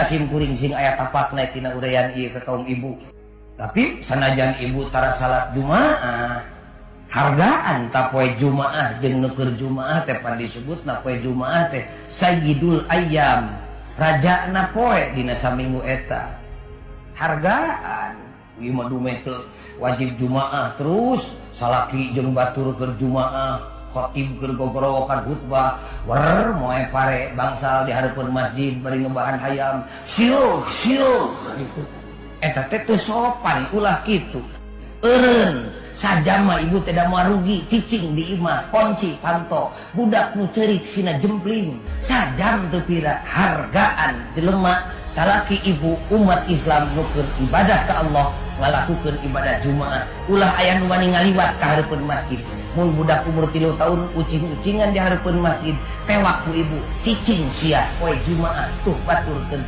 simkuring sing aya tapakna tina urayan ieu ke kaum ibu. Tapi sanajan ibu tara salat Jumaah, hargaan ta poe Jumaah jeung neuker Jumaah teh pan disebutna poe Jumaah teh sayyidul ayyam, rajana poe dina saminggu eta. Hargaan ieu mah dume teu wajib Jumaah terus salaki jeung batur keur Jumaah, khatib keur gogorowokan khutbah, wer moe pare bangsal di hareupeun masjid bari ngebahan hayam, siuk gitu. Eta teh teu sopan ulah kitu. Eureun sajama ibu teh da moal rugi cicing di imah kunci panto budak nu ceurik sina jempling sajam teu pira. Hargaan jelema salaki ibu umat Islam nu keur ibadah ka Allah ngalakukeun ibadah Jumaah ulah aya nu wani ngaliwat ka hareupeun masjid. Mun budak umur 3 tahun ucing-ucingan di hareupeun masjid tewak ku ibu cicing sia poe Jumaah tuh batur keur